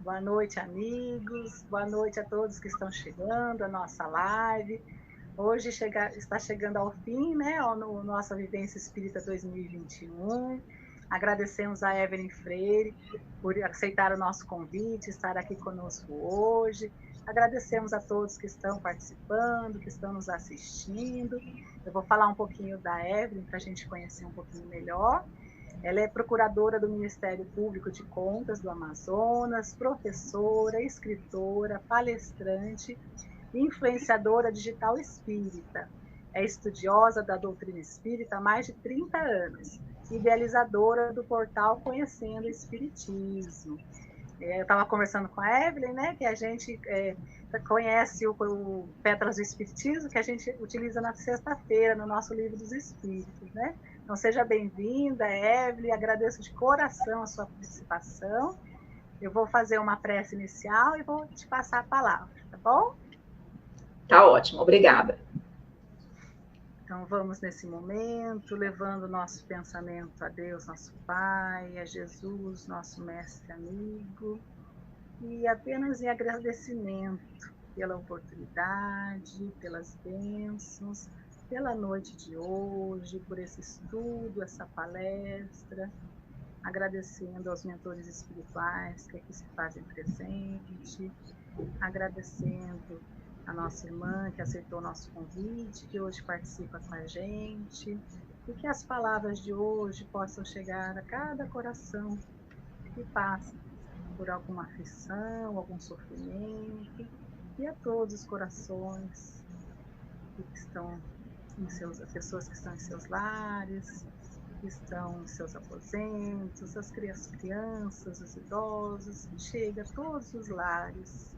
Boa noite, amigos. Boa noite a todos que estão chegando à nossa live. Hoje está chegando ao fim, né, no nossa Vivência Espírita 2021. Agradecemos a Evelyn Freire por aceitar o nosso convite, estar aqui conosco hoje. Agradecemos a todos que estão participando, que estão nos assistindo. Eu vou falar um pouquinho da Evelyn para a gente conhecer um pouquinho melhor. Ela é procuradora do Ministério Público de Contas do Amazonas, professora, escritora, palestrante e influenciadora digital espírita. É estudiosa da doutrina espírita há mais de 30 anos, idealizadora do portal Conhecendo o Espiritismo. Eu estava conversando com a Evelyn, né, que a gente conhece o Pétalas do Espiritismo, que a gente utiliza na sexta-feira, no nosso Livro dos Espíritos, né? Então, seja bem-vinda, Evelyn, agradeço de coração a sua participação. Eu vou fazer uma prece inicial e vou te passar a palavra, tá bom? Tá ótimo, obrigada. Então, vamos nesse momento, levando o nosso pensamento a Deus, nosso Pai, a Jesus, nosso mestre amigo, e apenas em agradecimento pela oportunidade, pelas bênçãos, pela noite de hoje, por esse estudo, essa palestra, agradecendo aos mentores espirituais que aqui se fazem presente, agradecendo a nossa irmã que aceitou o nosso convite, que hoje participa com a gente, e que as palavras de hoje possam chegar a cada coração que passa por alguma aflição, algum sofrimento, e a todos os corações que estão as pessoas que estão em seus lares, que estão em seus aposentos, as crianças, os idosos, que chega a todos os lares.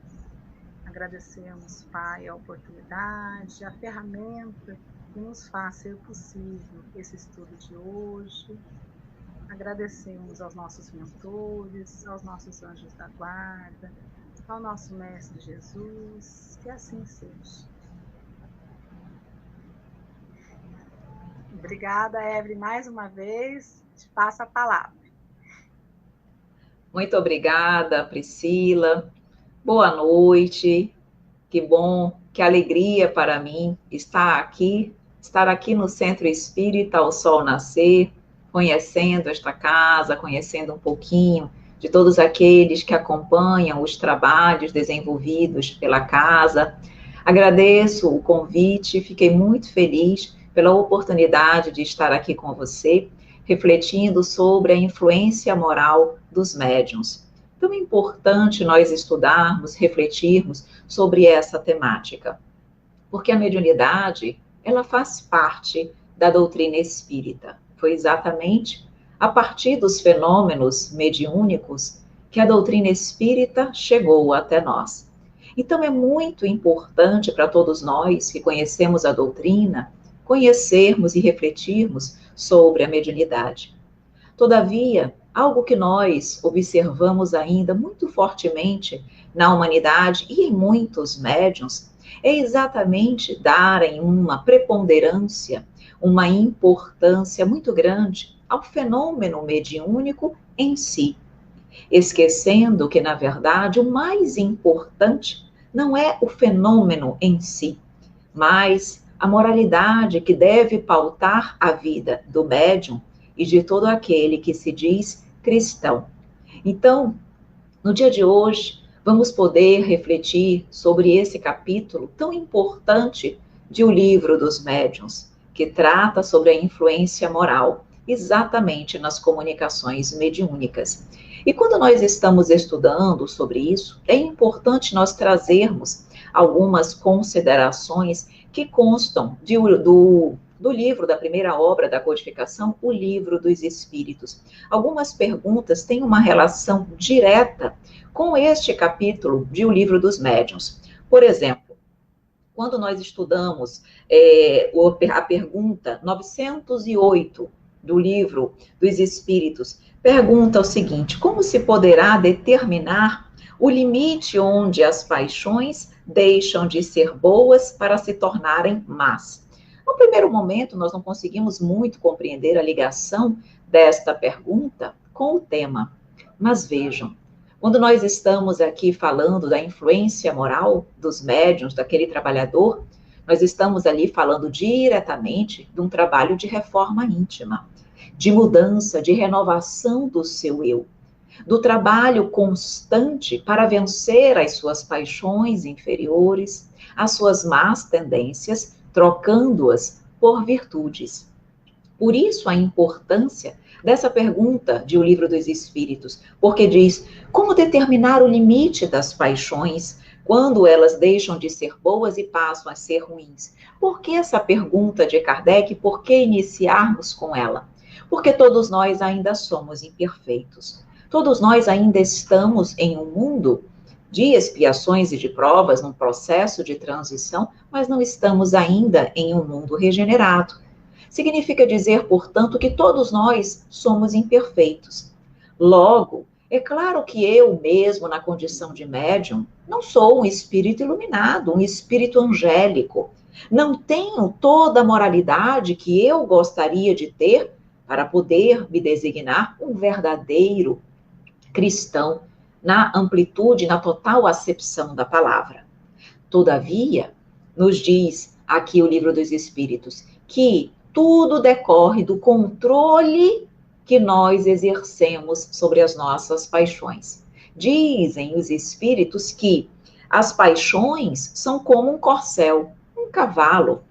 Agradecemos, Pai, a oportunidade, a ferramenta que nos faz ser possível esse estudo de hoje. Agradecemos aos nossos mentores, aos nossos anjos da guarda, ao nosso Mestre Jesus, que assim seja. Obrigada, Evelyn, mais uma vez. Te passo a palavra. Muito obrigada, Priscila. Boa noite. Que bom, que alegria para mim estar aqui no Centro Espírita ao Sol Nascer, conhecendo esta casa, conhecendo um pouquinho de todos aqueles que acompanham os trabalhos desenvolvidos pela casa. Agradeço o convite, fiquei muito feliz pela oportunidade de estar aqui com você, refletindo sobre a influência moral dos médiuns. Então é importante nós estudarmos, refletirmos sobre essa temática, porque a mediunidade, ela faz parte da doutrina espírita. Foi exatamente a partir dos fenômenos mediúnicos que a doutrina espírita chegou até nós. Então é muito importante para todos nós que conhecemos a doutrina, conhecermos e refletirmos sobre a mediunidade. Todavia, algo que nós observamos ainda muito fortemente na humanidade e em muitos médiuns é exatamente darem uma preponderância, uma importância muito grande ao fenômeno mediúnico em si, esquecendo que, na verdade, o mais importante não é o fenômeno em si, mas a moralidade que deve pautar a vida do médium e de todo aquele que se diz cristão. Então, no dia de hoje, vamos poder refletir sobre esse capítulo tão importante de O Livro dos Médiuns, que trata sobre a influência moral, exatamente nas comunicações mediúnicas. E quando nós estamos estudando sobre isso, é importante nós trazermos algumas considerações que constam do livro, da primeira obra da codificação, O Livro dos Espíritos. Algumas perguntas têm uma relação direta com este capítulo de O Livro dos Médiuns. Por exemplo, quando nós estudamos a pergunta 908 do Livro dos Espíritos, pergunta o seguinte: como se poderá determinar o limite onde as paixões deixam de ser boas para se tornarem más? No primeiro momento, nós não conseguimos muito compreender a ligação desta pergunta com o tema. Mas vejam, Quando nós estamos aqui falando da influência moral dos médiuns, daquele trabalhador, nós estamos ali falando diretamente de um trabalho de reforma íntima, de mudança, de renovação do seu eu, do trabalho constante para vencer as suas paixões inferiores, as suas más tendências, trocando-as por virtudes. Por isso a importância dessa pergunta de O Livro dos Espíritos, porque diz: como determinar o limite das paixões quando elas deixam de ser boas e passam a ser ruins? Por que essa pergunta de Kardec? Por que iniciarmos com ela? Porque todos nós ainda somos imperfeitos. Todos nós ainda estamos em um mundo de expiações e de provas, num processo de transição, mas não estamos ainda em um mundo regenerado. Significa dizer, portanto, que todos nós somos imperfeitos. Logo, é claro que eu mesmo, na condição de médium, não sou um espírito iluminado, um espírito angélico. Não tenho toda a moralidade que eu gostaria de ter para poder me designar um verdadeiro cristão, na amplitude, na total acepção da palavra. Todavia, nos diz aqui o Livro dos Espíritos, que tudo decorre do controle que nós exercemos sobre as nossas paixões. Dizem os espíritos que as paixões são como um corcel, um cavalo,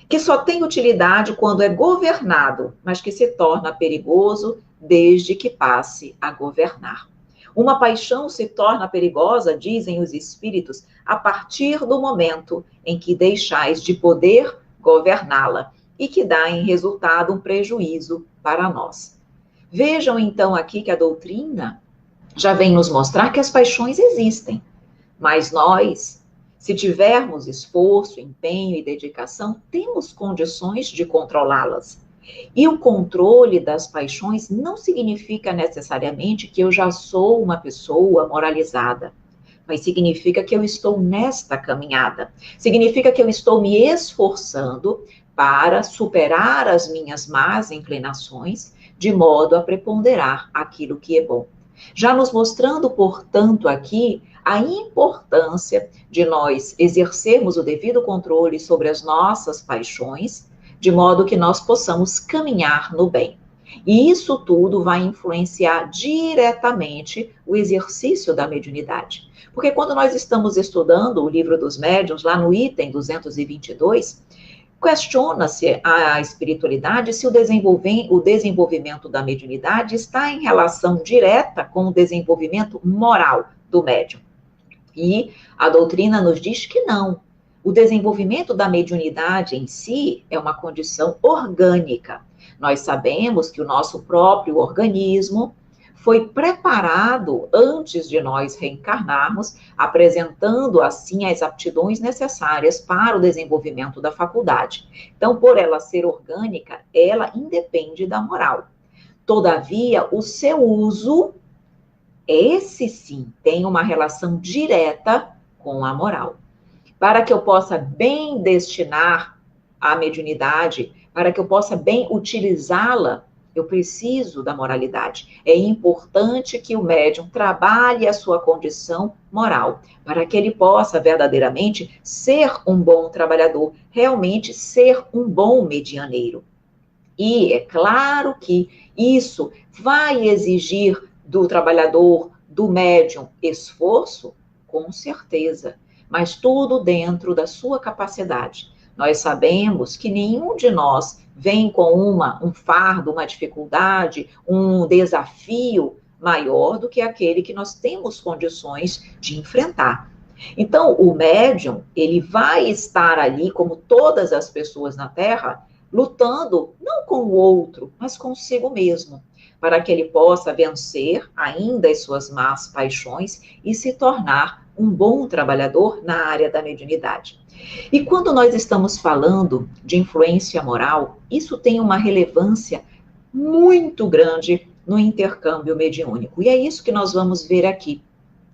que só tem utilidade quando é governado, mas que se torna perigoso desde que passe a governar. Uma paixão se torna perigosa, dizem os espíritos, a partir do momento em que deixais de poder governá-la e que dá em resultado um prejuízo para nós. Vejam então aqui que a doutrina já vem nos mostrar que as paixões existem, mas nós, se tivermos esforço, empenho e dedicação, temos condições de controlá-las. E o controle das paixões não significa necessariamente que eu já sou uma pessoa moralizada, mas significa que eu estou nesta caminhada. Significa que eu estou me esforçando para superar as minhas más inclinações, de modo a preponderar aquilo que é bom. Já nos mostrando, portanto, aqui a importância de nós exercermos o devido controle sobre as nossas paixões, de modo que nós possamos caminhar no bem. E isso tudo vai influenciar diretamente o exercício da mediunidade. Porque quando nós estamos estudando o Livro dos Médiuns, lá no item 222, questiona-se a espiritualidade se o desenvolvimento da mediunidade está em relação direta com o desenvolvimento moral do médium. E a doutrina nos diz que não. O desenvolvimento da mediunidade em si é uma condição orgânica. Nós sabemos que o nosso próprio organismo foi preparado antes de nós reencarnarmos, apresentando assim as aptidões necessárias para o desenvolvimento da faculdade. Então, por ela ser orgânica, ela independe da moral. Todavia, o seu uso, esse sim, tem uma relação direta com a moral. Para que eu possa bem destinar a mediunidade, para que eu possa bem utilizá-la, eu preciso da moralidade. É importante que o médium trabalhe a sua condição moral, para que ele possa verdadeiramente ser um bom trabalhador, realmente ser um bom medianeiro. E é claro que isso vai exigir do trabalhador, do médium, esforço, com certeza, mas tudo dentro da sua capacidade. Nós sabemos que nenhum de nós vem com um fardo, uma dificuldade, um desafio maior do que aquele que nós temos condições de enfrentar. Então, o médium, ele vai estar ali, como todas as pessoas na Terra, lutando não com o outro, mas consigo mesmo, para que ele possa vencer ainda as suas más paixões e se tornar um bom trabalhador na área da mediunidade. E quando nós estamos falando de influência moral, isso tem uma relevância muito grande no intercâmbio mediúnico. E é isso que nós vamos ver aqui.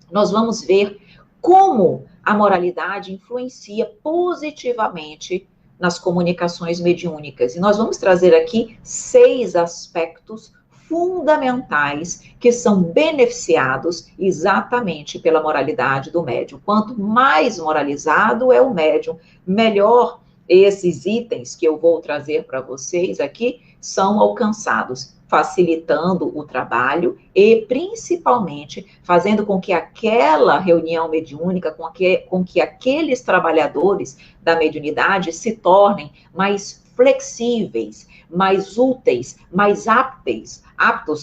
Nós vamos ver como a moralidade influencia positivamente nas comunicações mediúnicas. E nós vamos trazer aqui 6 aspectos fundamentais que são beneficiados exatamente pela moralidade do médium. Quanto mais moralizado é o médium, melhor esses itens que eu vou trazer para vocês aqui são alcançados, facilitando o trabalho e, principalmente, fazendo com que aquela reunião mediúnica, com que aqueles trabalhadores da mediunidade se tornem mais flexíveis, mais úteis, mais aptos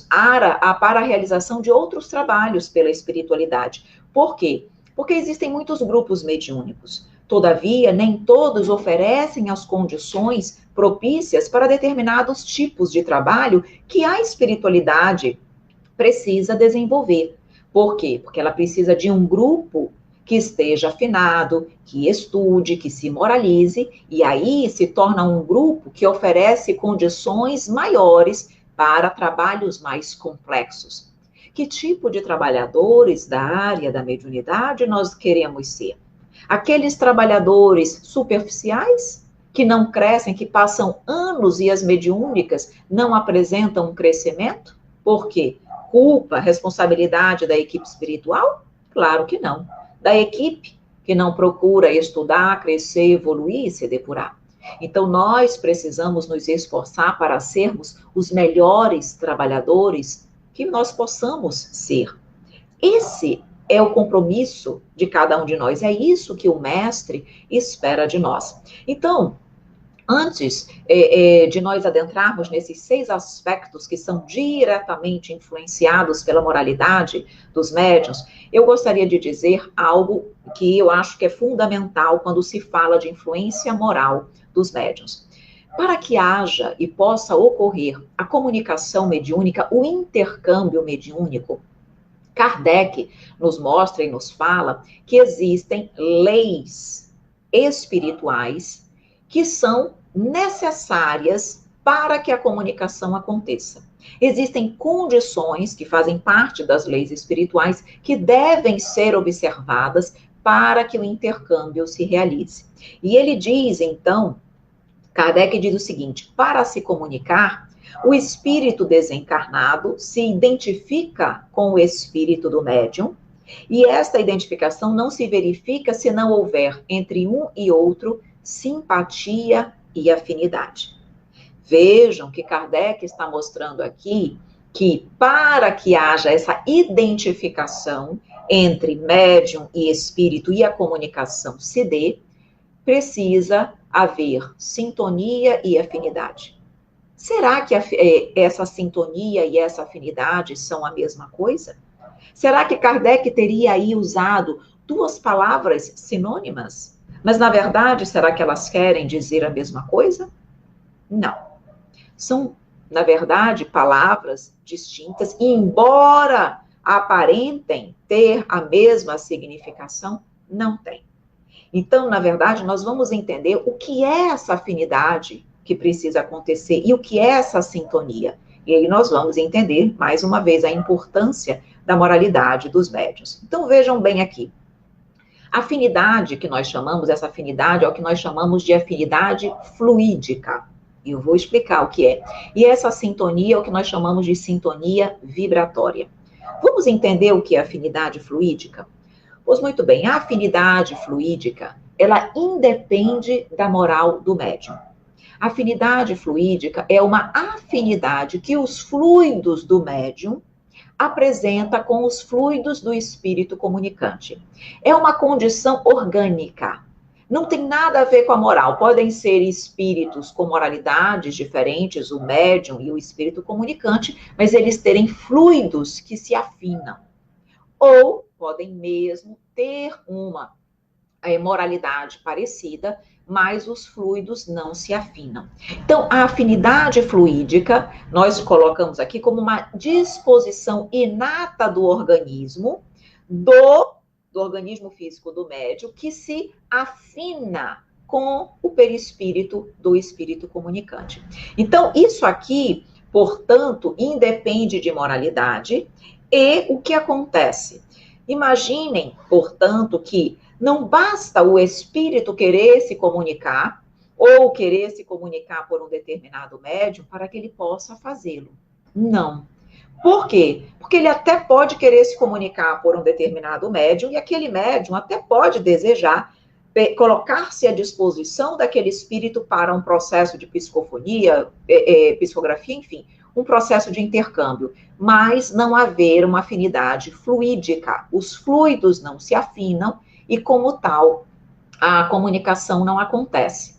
para a realização de outros trabalhos pela espiritualidade. Por quê? Porque existem muitos grupos mediúnicos. Todavia, nem todos oferecem as condições propícias para determinados tipos de trabalho que a espiritualidade precisa desenvolver. Por quê? Porque ela precisa de um grupo que esteja afinado, que estude, que se moralize, e aí se torna um grupo que oferece condições maiores para trabalhos mais complexos. Que tipo de trabalhadores da área da mediunidade nós queremos ser? Aqueles trabalhadores superficiais, que não crescem, que passam anos e as mediúnicas não apresentam um crescimento? Por quê? Culpa, responsabilidade da equipe espiritual? Claro que não. Da equipe que não procura estudar, crescer, evoluir e se depurar. Então, nós precisamos nos esforçar para sermos os melhores trabalhadores que nós possamos ser. Esse é o compromisso de cada um de nós. É isso que o mestre espera de nós. Então, antes de nós adentrarmos nesses 6 aspectos que são diretamente influenciados pela moralidade dos médiuns, eu gostaria de dizer algo que eu acho que é fundamental quando se fala de influência moral dos médiuns. Para que haja e possa ocorrer a comunicação mediúnica, o intercâmbio mediúnico, Kardec nos mostra e nos fala que existem leis espirituais que são necessárias para que a comunicação aconteça. Existem condições que fazem parte das leis espirituais que devem ser observadas para que o intercâmbio se realize. E ele diz, então, Kardec diz o seguinte: para se comunicar, o espírito desencarnado se identifica com o espírito do médium, e esta identificação não se verifica se não houver entre um e outro simpatia e afinidade. Vejam que Kardec está mostrando aqui que para que haja essa identificação entre médium e espírito e a comunicação se dê, precisa haver sintonia e afinidade. Será que essa sintonia e essa afinidade são a mesma coisa? Será que Kardec teria aí usado 2 palavras sinônimas? Mas, na verdade, será que elas querem dizer a mesma coisa? Não. São, na verdade, palavras distintas e, embora aparentem ter a mesma significação, não tem. Então, na verdade, nós vamos entender o que é essa afinidade que precisa acontecer e o que é essa sintonia. E aí nós vamos entender, mais uma vez, a importância da moralidade dos médiuns. Então, vejam bem aqui. A afinidade que nós chamamos, essa afinidade é o que nós chamamos de afinidade fluídica. E eu vou explicar o que é. E essa sintonia é o que nós chamamos de sintonia vibratória. Vamos entender o que é afinidade fluídica? Pois muito bem, a afinidade fluídica, ela independe da moral do médium. A afinidade fluídica é uma afinidade que os fluidos do médium apresenta com os fluidos do espírito comunicante. É uma condição orgânica. Não tem nada a ver com a moral. Podem ser espíritos com moralidades diferentes, o médium e o espírito comunicante, mas eles terem fluidos que se afinam. Ou podem mesmo ter uma moralidade parecida, mas os fluidos não se afinam. Então, a afinidade fluídica, nós colocamos aqui como uma disposição inata do organismo, do organismo físico do médium, que se afina com o perispírito do espírito comunicante. Então, isso aqui, portanto, independe de moralidade. E o que acontece? Imaginem, portanto, que não basta o espírito querer se comunicar ou querer se comunicar por um determinado médium para que ele possa fazê-lo. Não. Por quê? Porque ele até pode querer se comunicar por um determinado médium, e aquele médium até pode desejar colocar-se à disposição daquele espírito para um processo de psicofonia, psicografia, enfim, um processo de intercâmbio, mas não haver uma afinidade fluídica. Os fluidos não se afinam e, como tal, a comunicação não acontece.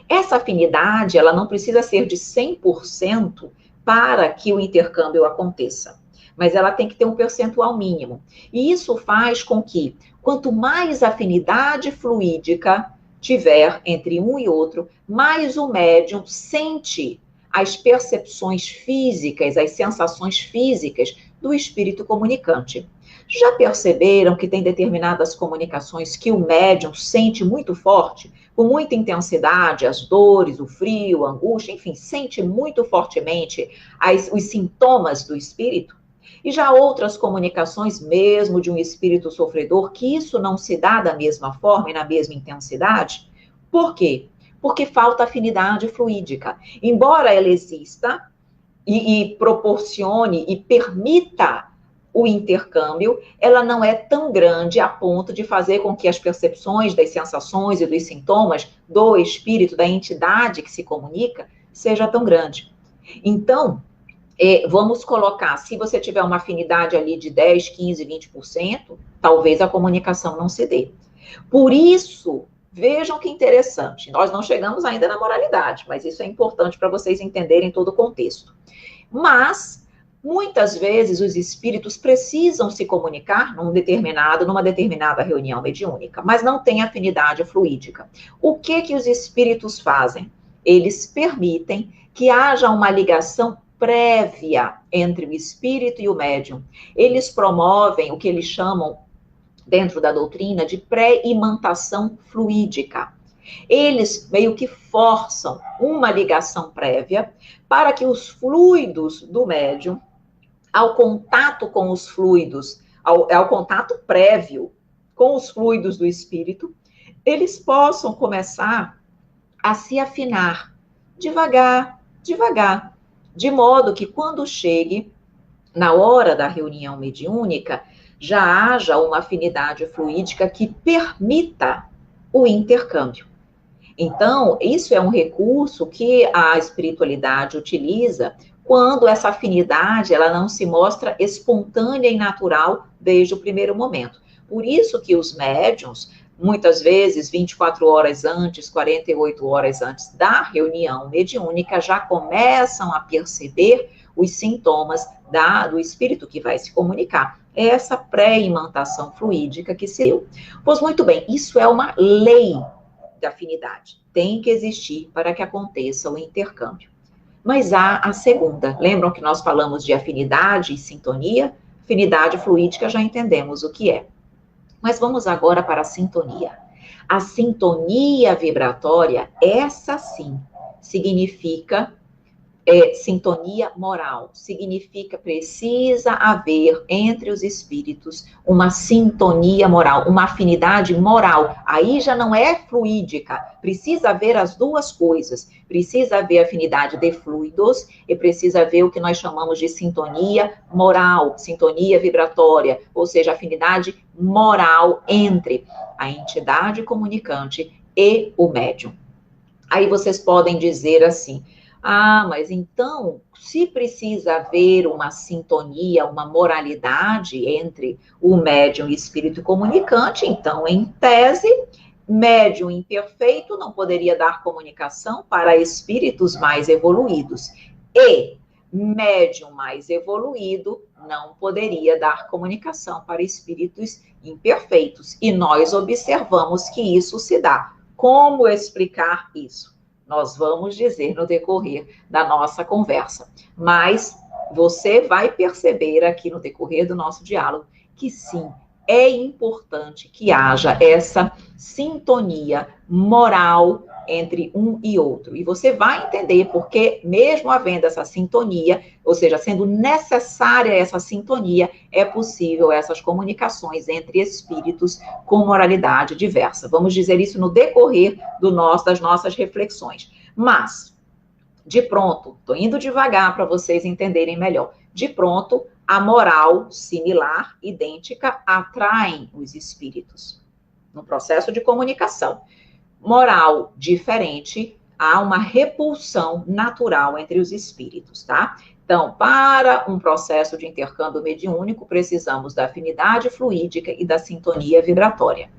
Essa afinidade, ela não precisa ser de 100% para que o intercâmbio aconteça, mas ela tem que ter um percentual mínimo. E isso faz com que, quanto mais afinidade fluídica tiver entre um e outro, mais o médium sente as percepções físicas, as sensações físicas do espírito comunicante. Já perceberam que tem determinadas comunicações que o médium sente muito forte, com muita intensidade, as dores, o frio, a angústia, enfim, sente muito fortemente os sintomas do espírito? E já outras comunicações, mesmo de um espírito sofredor, que isso não se dá da mesma forma e na mesma intensidade? Por quê? Porque falta afinidade fluídica. Embora ela exista e proporcione e permita o intercâmbio, ela não é tão grande a ponto de fazer com que as percepções das sensações e dos sintomas do espírito, da entidade que se comunica, seja tão grande. Então, vamos colocar, se você tiver uma afinidade ali de 10, 15, 20%, talvez a comunicação não se dê. Por isso, vejam que interessante, nós não chegamos ainda na moralidade, mas isso é importante para vocês entenderem todo o contexto. Mas, muitas vezes, os espíritos precisam se comunicar numa determinada reunião mediúnica, mas não tem afinidade fluídica. O que os espíritos fazem? Eles permitem que haja uma ligação prévia entre o espírito e o médium. Eles promovem o que eles chamam, dentro da doutrina, de pré-imantação fluídica. Eles meio que forçam uma ligação prévia para que os fluidos do médium, ao contato com os fluidos, ao contato prévio com os fluidos do espírito, eles possam começar a se afinar devagar, devagar, de modo que quando chegue na hora da reunião mediúnica, já haja uma afinidade fluídica que permita o intercâmbio. Então, isso é um recurso que a espiritualidade utiliza quando essa afinidade ela não se mostra espontânea e natural desde o primeiro momento. Por isso que os médiuns, muitas vezes 24 horas antes, 48 horas antes da reunião mediúnica, já começam a perceber os sintomas do espírito que vai se comunicar. É essa pré-imantação fluídica que se deu. Pois muito bem, isso é uma lei de afinidade. Tem que existir para que aconteça o intercâmbio. Mas há a segunda. Lembram que nós falamos de afinidade e sintonia? Afinidade fluídica já entendemos o que é. Mas vamos agora para a sintonia. A sintonia vibratória, essa sim, significa sintonia moral. Significa precisa haver entre os espíritos uma sintonia moral, uma afinidade moral. Aí já não é fluídica, precisa haver as duas coisas. Precisa haver afinidade de fluidos e precisa haver o que nós chamamos de sintonia moral, sintonia vibratória, ou seja, afinidade moral entre a entidade comunicante e o médium. Aí vocês podem dizer assim: ah, mas então, se precisa haver uma sintonia, uma moralidade entre o médium e espírito comunicante, então, em tese, médium imperfeito não poderia dar comunicação para espíritos mais evoluídos. E médium mais evoluído não poderia dar comunicação para espíritos imperfeitos. E nós observamos que isso se dá. Como explicar isso? Nós vamos dizer no decorrer da nossa conversa. Mas você vai perceber aqui no decorrer do nosso diálogo que sim, é importante que haja essa sintonia moral entre um e outro. E você vai entender porque, mesmo havendo essa sintonia, ou seja, sendo necessária essa sintonia, é possível essas comunicações entre espíritos com moralidade diversa. Vamos dizer isso no decorrer das nossas reflexões. Mas, de pronto, estou indo devagar para vocês entenderem melhor. de pronto, a moral similar, idêntica, atraem os espíritos. No processo de comunicação. Moral diferente, há uma repulsão natural entre os espíritos, tá? Então, para um processo de intercâmbio mediúnico, precisamos da afinidade fluídica e da sintonia vibratória.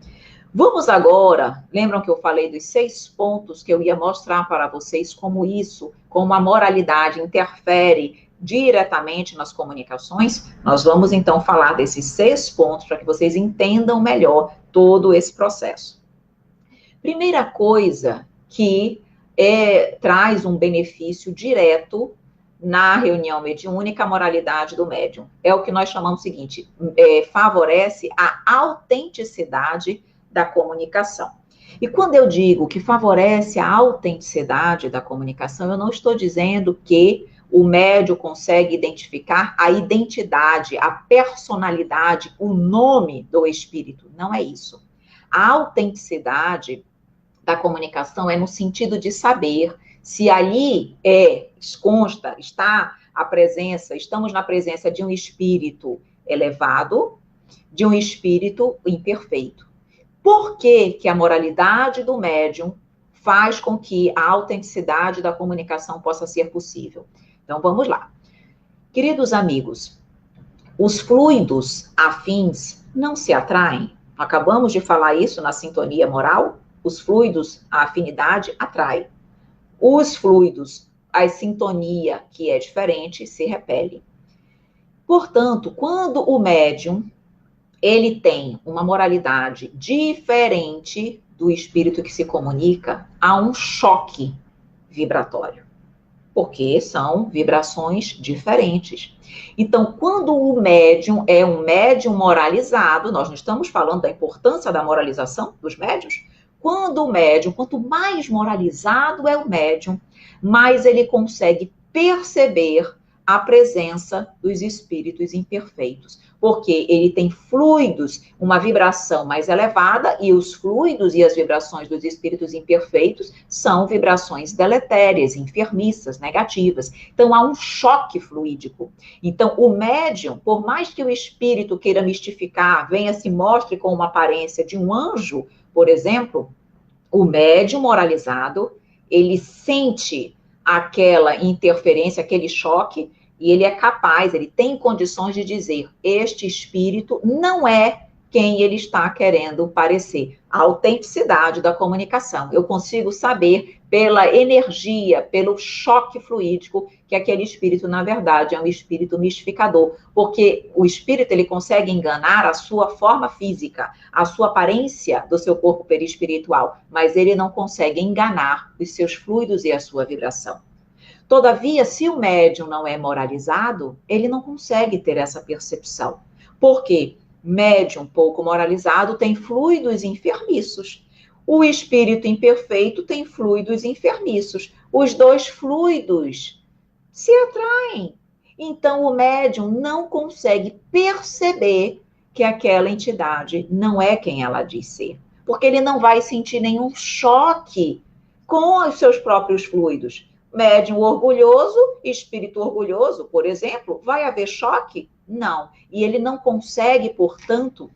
Vamos agora, lembram que eu falei dos 6 pontos que eu ia mostrar para vocês como isso, como a moralidade interfere diretamente nas comunicações? Nós vamos então falar desses 6 pontos para que vocês entendam melhor todo esse processo. Primeira coisa que traz um benefício direto na reunião mediúnica, a moralidade do médium. É o que nós chamamos o seguinte, favorece a autenticidade da comunicação. E quando eu digo que favorece a autenticidade da comunicação, eu não estou dizendo que o médium consegue identificar a identidade, a personalidade, o nome do espírito. Não é isso. A autenticidade da comunicação é no sentido de saber se ali está a presença, estamos na presença de um espírito elevado, de um espírito imperfeito. Por que que a moralidade do médium faz com que a autenticidade da comunicação possa ser possível? Então, vamos lá. Queridos amigos, os fluidos afins não se atraem? Acabamos de falar isso na sintonia moral? Os fluidos, a afinidade, atrai. Os fluidos, a sintonia, que é diferente, se repelem. Portanto, quando o médium ele tem uma moralidade diferente do espírito que se comunica, há um choque vibratório, porque são vibrações diferentes. Então, quando o médium é um médium moralizado, nós não estamos falando da importância da moralização dos médiuns, quando o médium, quanto mais moralizado é o médium, mais ele consegue perceber a presença dos espíritos imperfeitos, porque ele tem fluidos, uma vibração mais elevada, e os fluidos e as vibrações dos espíritos imperfeitos são vibrações deletérias, enfermiças, negativas. Então, há um choque fluídico. Então, o médium, por mais que o espírito queira mistificar, venha se mostre com uma aparência de um anjo, por exemplo, o médium moralizado, ele sente aquela interferência, aquele choque, e ele é capaz, ele tem condições de dizer, este espírito não é quem ele está querendo parecer. A autenticidade da comunicação. Eu consigo saber pela energia, pelo choque fluídico, que aquele espírito, na verdade, é um espírito mistificador. Porque o espírito, ele consegue enganar a sua forma física, a sua aparência do seu corpo perispiritual, mas ele não consegue enganar os seus fluidos e a sua vibração. Todavia, se o médium não é moralizado, ele não consegue ter essa percepção. Por quê? Médium pouco moralizado tem fluidos enfermiços. O espírito imperfeito tem fluidos enfermiços. Os dois fluidos se atraem. Então, o médium não consegue perceber que aquela entidade não é quem ela diz ser. Porque ele não vai sentir nenhum choque com os seus próprios fluidos. Médium orgulhoso, espírito orgulhoso, por exemplo, vai haver choque? Não. E ele não consegue, portanto,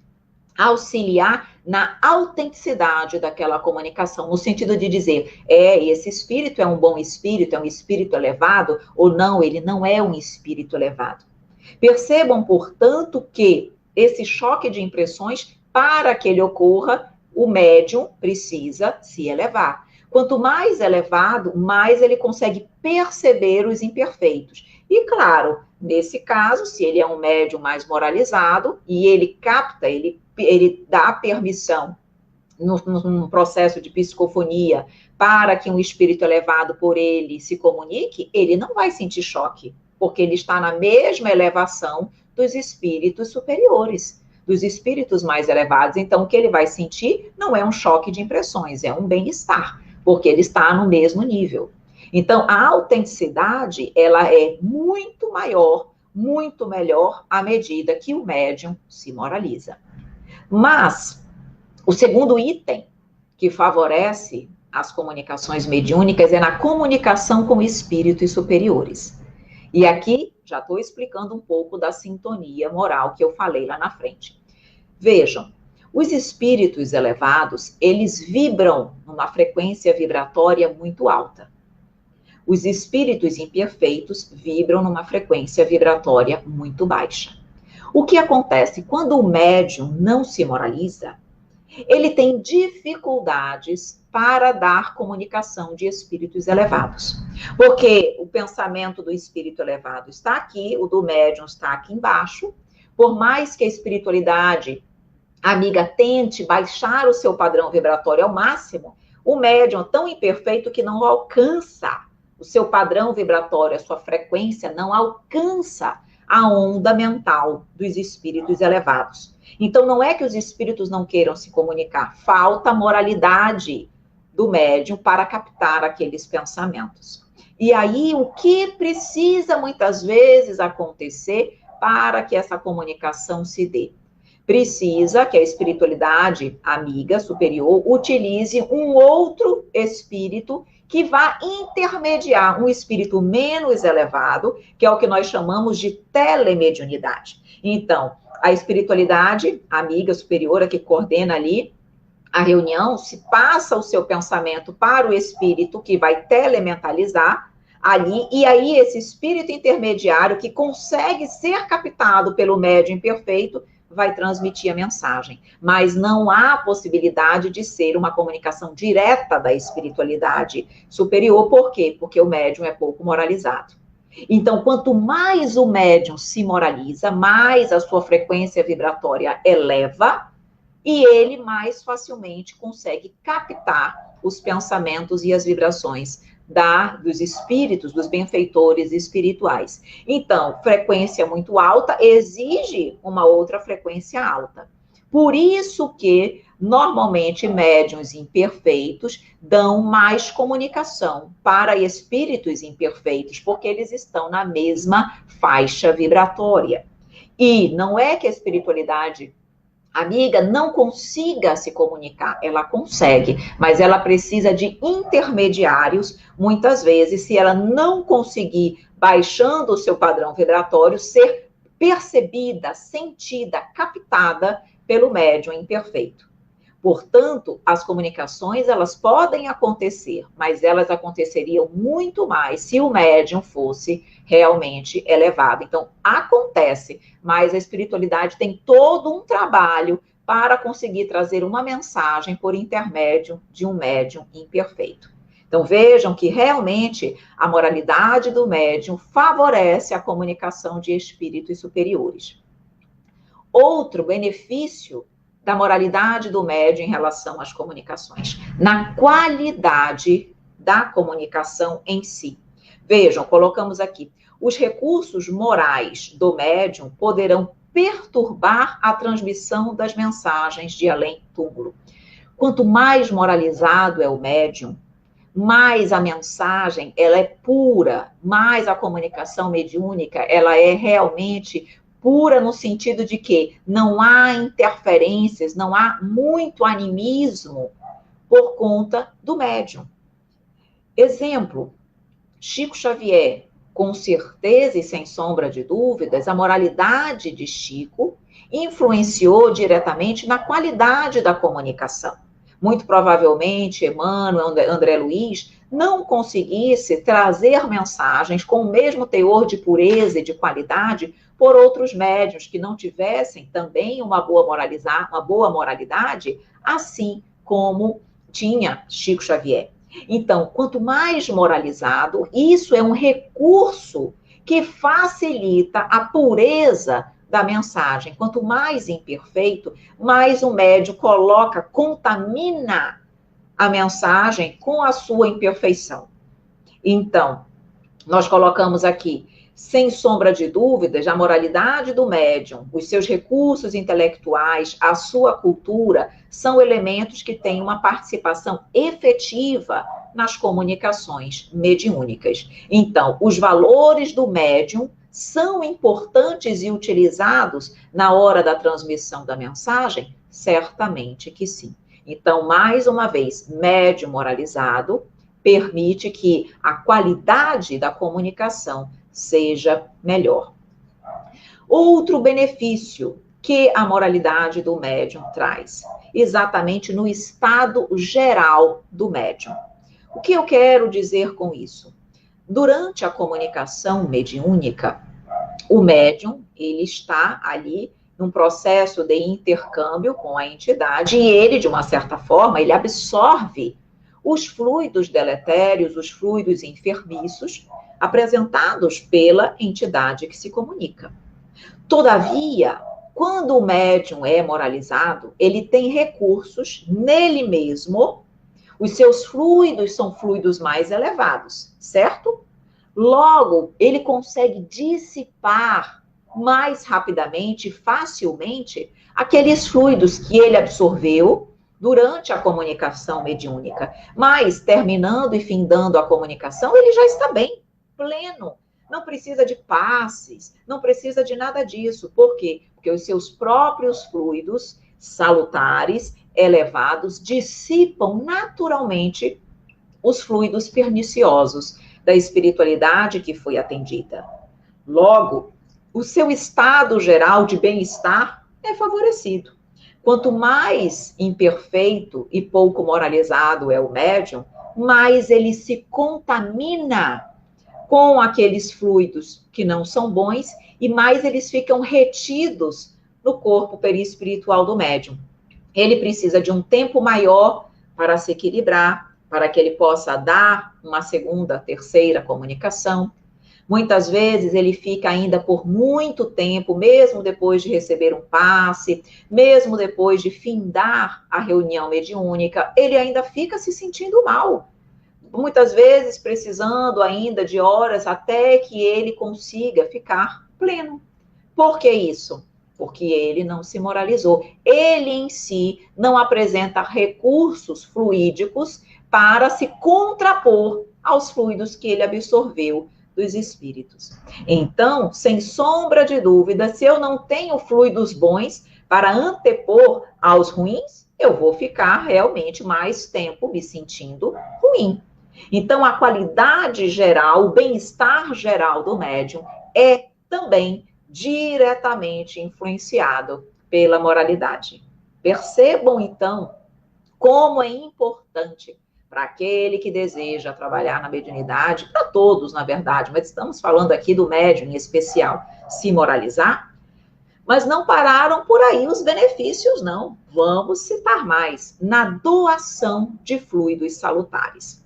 auxiliar na autenticidade daquela comunicação, no sentido de dizer, esse espírito é um bom espírito, é um espírito elevado, ou não, ele não é um espírito elevado. Percebam, portanto, que esse choque de impressões, para que ele ocorra, o médium precisa se elevar. Quanto mais elevado, mais ele consegue perceber os imperfeitos. E, claro, nesse caso, se ele é um médium mais moralizado e ele capta, ele dá permissão num processo de psicofonia para que um espírito elevado por ele se comunique, ele não vai sentir choque, porque ele está na mesma elevação dos espíritos superiores, dos espíritos mais elevados. Então, o que ele vai sentir não é um choque de impressões, é um bem-estar, porque ele está no mesmo nível. Então, a autenticidade, ela é muito maior, muito melhor à medida que o médium se moraliza. Mas, o segundo item que favorece as comunicações mediúnicas é na comunicação com espíritos superiores. E aqui Já estou explicando um pouco da sintonia moral que eu falei lá na frente. Vejam, os espíritos elevados, eles vibram numa frequência vibratória muito alta. Os espíritos imperfeitos vibram numa frequência vibratória muito baixa. O que acontece quando o médium não se moraliza? Ele tem dificuldades para dar comunicação de espíritos elevados. Porque o pensamento do espírito elevado está aqui, o do médium está aqui embaixo. Por mais que a espiritualidade amiga tente baixar o seu padrão vibratório ao máximo, o médium é tão imperfeito que não alcança o seu padrão vibratório, a sua frequência não alcança a onda mental dos espíritos elevados. Então, não é que os espíritos não queiram se comunicar, falta moralidade do médium para captar aqueles pensamentos. E aí, o que precisa muitas vezes acontecer para que essa comunicação se dê? Precisa que a espiritualidade amiga, superior, utilize um outro espírito que vá intermediar um espírito menos elevado, que é o que nós chamamos de telemediunidade. Então, a espiritualidade amiga, superior, que coordena ali a reunião, se passa o seu pensamento para o espírito que vai telementalizar ali, e aí esse espírito intermediário que consegue ser captado pelo médium imperfeito vai transmitir a mensagem, mas não há possibilidade de ser uma comunicação direta da espiritualidade superior. Por quê? Porque o médium é pouco moralizado. Então, quanto mais o médium se moraliza, mais a sua frequência vibratória eleva e ele mais facilmente consegue captar os pensamentos e as vibrações dos espíritos, dos benfeitores espirituais. Então, frequência muito alta exige uma outra frequência alta. Por isso que, normalmente, médiuns imperfeitos dão mais comunicação para espíritos imperfeitos, porque eles estão na mesma faixa vibratória. E não é que a espiritualidade amiga não consiga se comunicar, ela consegue, mas ela precisa de intermediários, muitas vezes, se ela não conseguir, baixando o seu padrão vibratório, ser percebida, sentida, captada pelo médium imperfeito. Portanto, as comunicações, elas podem acontecer, mas elas aconteceriam muito mais se o médium fosse realmente elevado. Então, acontece, mas a espiritualidade tem todo um trabalho para conseguir trazer uma mensagem por intermédio de um médium imperfeito. Então, vejam que realmente a moralidade do médium favorece a comunicação de espíritos superiores. Outro benefício da moralidade do médium em relação às comunicações, na qualidade da comunicação em si. Vejam, colocamos aqui, os recursos morais do médium poderão perturbar a transmissão das mensagens de além-túmulo. Quanto mais moralizado é o médium, mais a mensagem ela é pura, mais a comunicação mediúnica ela é realmente pura no sentido de que não há interferências, não há muito animismo por conta do médium. Exemplo, Chico Xavier, com certeza e sem sombra de dúvidas, a moralidade de Chico influenciou diretamente na qualidade da comunicação. Muito provavelmente, Emmanuel, André Luiz, não conseguisse trazer mensagens com o mesmo teor de pureza e de qualidade por outros médiuns que não tivessem também uma boa moralidade, assim como tinha Chico Xavier. Então, quanto mais moralizado, isso é um recurso que facilita a pureza da mensagem. Quanto mais imperfeito, mais o médium contamina a mensagem com a sua imperfeição. Então, nós colocamos aqui, sem sombra de dúvidas, a moralidade do médium, os seus recursos intelectuais, a sua cultura, são elementos que têm uma participação efetiva nas comunicações mediúnicas. Então, os valores do médium são importantes e utilizados na hora da transmissão da mensagem? Certamente que sim. Então, mais uma vez, médium moralizado permite que a qualidade da comunicação seja melhor. Outro benefício que a moralidade do médium traz, exatamente no estado geral do médium. O que eu quero dizer com isso? Durante a comunicação mediúnica, o médium, ele está ali num processo de intercâmbio com a entidade e ele, de uma certa forma, ele absorve os fluidos deletérios, os fluidos enfermiços apresentados pela entidade que se comunica. Todavia, quando o médium é moralizado, ele tem recursos nele mesmo, os seus fluidos são fluidos mais elevados, certo? Logo, ele consegue dissipar mais rapidamente, facilmente, aqueles fluidos que ele absorveu durante a comunicação mediúnica. Mas, terminando e findando a comunicação, ele já está bem, pleno. Não precisa de passes, não precisa de nada disso. Por quê? Porque os seus próprios fluidos salutares, elevados, dissipam naturalmente os fluidos perniciosos da espiritualidade que foi atendida. Logo, o seu estado geral de bem-estar é favorecido. Quanto mais imperfeito e pouco moralizado é o médium, mais ele se contamina com aqueles fluidos que não são bons e mais eles ficam retidos no corpo perispiritual do médium. Ele precisa de um tempo maior para se equilibrar, para que ele possa dar uma segunda, terceira comunicação. Muitas vezes ele fica ainda por muito tempo, mesmo depois de receber um passe, mesmo depois de findar a reunião mediúnica, ele ainda fica se sentindo mal. Muitas vezes precisando ainda de horas até que ele consiga ficar pleno. Por que isso? Porque ele não se moralizou. Ele em si não apresenta recursos fluídicos para se contrapor aos fluidos que ele absorveu dos espíritos. Então, sem sombra de dúvida, se eu não tenho fluidos bons para antepor aos ruins, eu vou ficar realmente mais tempo me sentindo ruim. Então, a qualidade geral, o bem-estar geral do médium é também diretamente influenciado pela moralidade. Percebam, então, como é importante para aquele que deseja trabalhar na mediunidade, para todos, na verdade, mas estamos falando aqui do médium em especial, se moralizar, mas não pararam por aí os benefícios, não. Vamos citar mais. Na doação de fluidos salutares.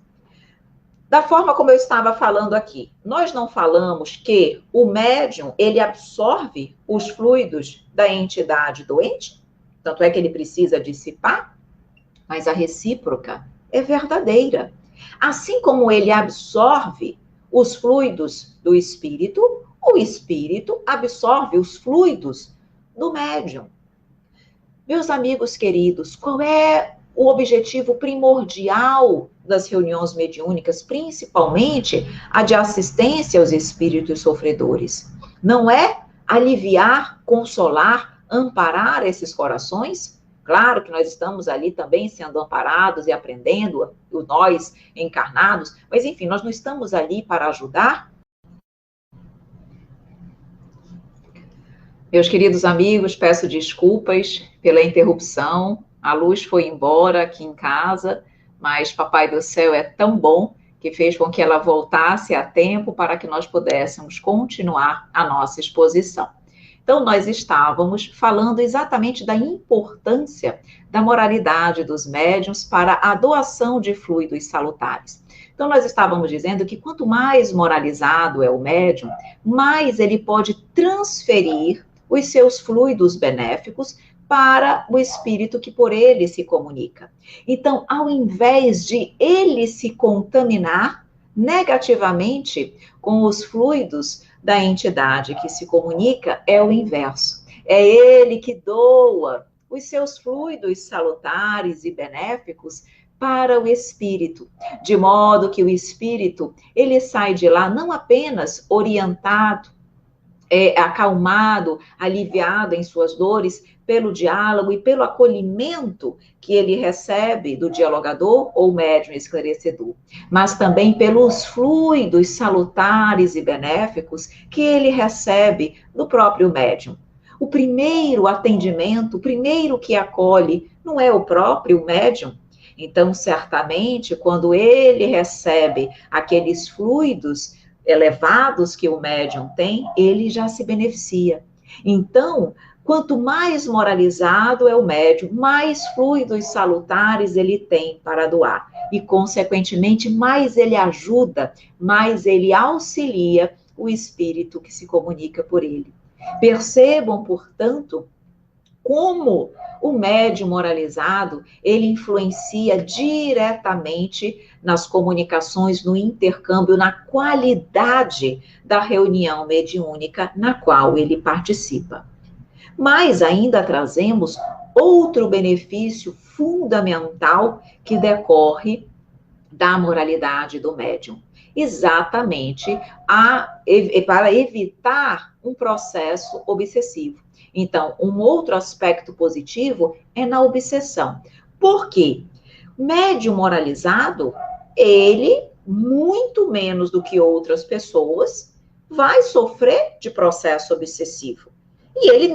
Da forma como eu estava falando aqui, nós não falamos que o médium, ele absorve os fluidos da entidade doente, tanto é que ele precisa dissipar, mas a recíproca é verdadeira. Assim como ele absorve os fluidos do espírito, o espírito absorve os fluidos do médium. Meus amigos queridos, qual é o objetivo primordial das reuniões mediúnicas, principalmente a de assistência aos espíritos sofredores? Não é aliviar, consolar, amparar esses corações? Claro que nós estamos ali também sendo amparados e aprendendo, nós encarnados, mas enfim, nós não estamos ali para ajudar? Meus queridos amigos, peço desculpas pela interrupção. A luz foi embora aqui em casa, mas Papai do Céu é tão bom que fez com que ela voltasse a tempo para que nós pudéssemos continuar a nossa exposição. Então, nós estávamos falando exatamente da importância da moralidade dos médiuns para a doação de fluidos salutares. Então, nós estávamos dizendo que quanto mais moralizado é o médium, mais ele pode transferir os seus fluidos benéficos para o espírito que por ele se comunica. Então, ao invés de ele se contaminar negativamente com os fluidos da entidade que se comunica, é o inverso. É ele que doa os seus fluidos salutares e benéficos para o espírito, de modo que o espírito, ele sai de lá não apenas orientado, acalmado, aliviado em suas dores pelo diálogo e pelo acolhimento que ele recebe do dialogador ou médium esclarecedor, mas também pelos fluidos salutares e benéficos que ele recebe do próprio médium. O primeiro atendimento, o primeiro que acolhe, não é o próprio médium? Então, certamente, quando ele recebe aqueles fluidos elevados que o médium tem, ele já se beneficia. Então, quanto mais moralizado é o médium, mais fluidos salutares ele tem para doar. E, consequentemente, mais ele ajuda, mais ele auxilia o espírito que se comunica por ele. Percebam, portanto, como o médium moralizado, ele influencia diretamente nas comunicações, no intercâmbio, na qualidade da reunião mediúnica na qual ele participa. Mas ainda trazemos outro benefício fundamental que decorre da moralidade do médium. Exatamente para evitar um processo obsessivo. Então, um outro aspecto positivo é na obsessão. Por quê? Médium moralizado, ele, muito menos do que outras pessoas, vai sofrer de processo obsessivo. E ele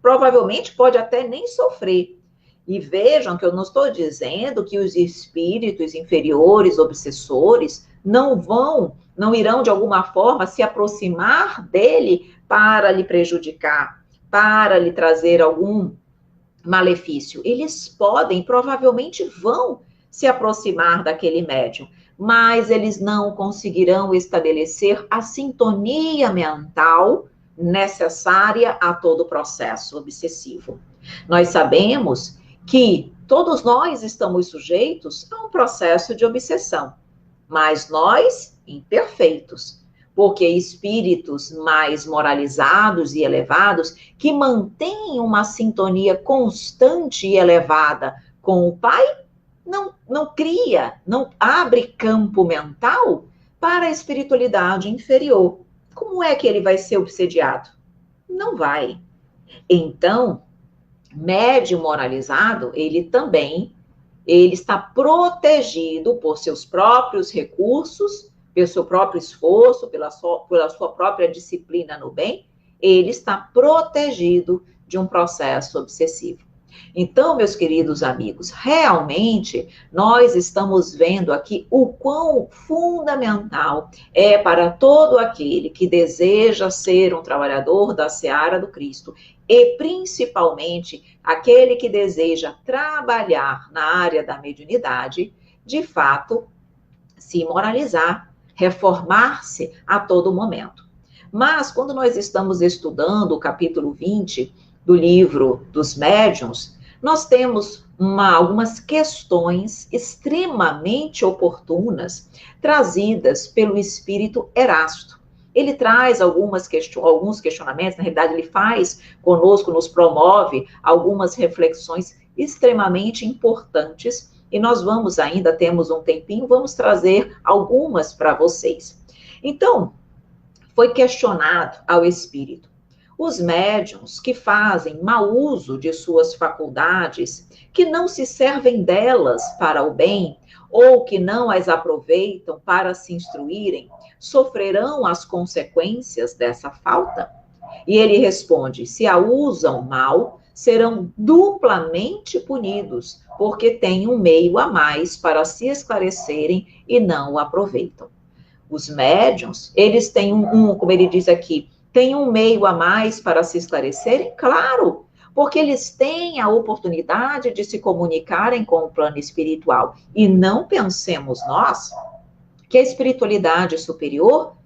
provavelmente pode até nem sofrer. E vejam que eu não estou dizendo que os espíritos inferiores, obsessores, não irão de alguma forma se aproximar dele para lhe prejudicar, para lhe trazer algum malefício. Eles podem, provavelmente vão se aproximar daquele médium, mas eles não conseguirão estabelecer a sintonia mental necessária a todo o processo obsessivo. Nós sabemos que todos nós estamos sujeitos a um processo de obsessão, mas nós imperfeitos, porque espíritos mais moralizados e elevados, que mantêm uma sintonia constante e elevada com o Pai, não cria, não abre campo mental para a espiritualidade inferior. Como é que ele vai ser obsediado? Não vai. Então, médium moralizado, ele está protegido por seus próprios recursos, pelo seu próprio esforço, pela sua própria disciplina no bem, ele está protegido de um processo obsessivo. Então, meus queridos amigos, realmente nós estamos vendo aqui o quão fundamental é para todo aquele que deseja ser um trabalhador da seara do Cristo, e principalmente aquele que deseja trabalhar na área da mediunidade, de fato, se moralizar, reformar-se a todo momento. Mas, quando nós estamos estudando o capítulo 20 do livro dos médiuns, nós temos algumas questões extremamente oportunas trazidas pelo espírito Erasto. Ele traz alguns questionamentos, na realidade ele faz conosco, nos promove algumas reflexões extremamente importantes, e nós temos um tempinho, vamos trazer algumas para vocês. Então, foi questionado ao espírito: os médiuns que fazem mau uso de suas faculdades, que não se servem delas para o bem, ou que não as aproveitam para se instruírem, sofrerão as consequências dessa falta? E ele responde: se a usam mal, serão duplamente punidos, porque têm um meio a mais para se esclarecerem e não o aproveitam. Os médiuns, eles têm como ele diz aqui, tem um meio a mais para se esclarecerem? Claro, porque eles têm a oportunidade de se comunicarem com o plano espiritual. E não pensemos nós que a espiritualidade superior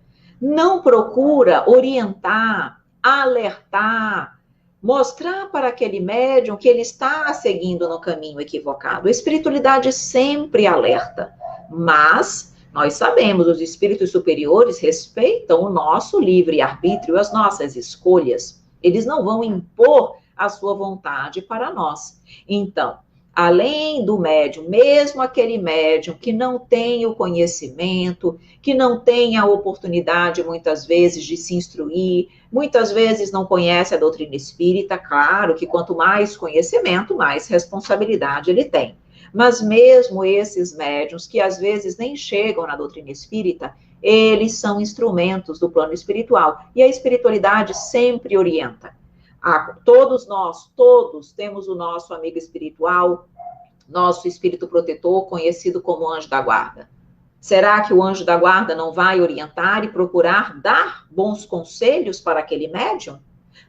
não procura orientar, alertar, mostrar para aquele médium que ele está seguindo no caminho equivocado. A espiritualidade sempre alerta, mas nós sabemos, os espíritos superiores respeitam o nosso livre-arbítrio, as nossas escolhas. Eles não vão impor a sua vontade para nós. Então, além do médium, mesmo aquele médium que não tem o conhecimento, que não tem a oportunidade, muitas vezes, de se instruir, muitas vezes não conhece a doutrina espírita, claro que quanto mais conhecimento, mais responsabilidade ele tem. Mas mesmo esses médiuns, que às vezes nem chegam na doutrina espírita, eles são instrumentos do plano espiritual. E a espiritualidade sempre orienta. Todos nós, todos temos o nosso amigo espiritual, nosso espírito protetor, conhecido como anjo da guarda. Será que o anjo da guarda não vai orientar e procurar dar bons conselhos para aquele médium?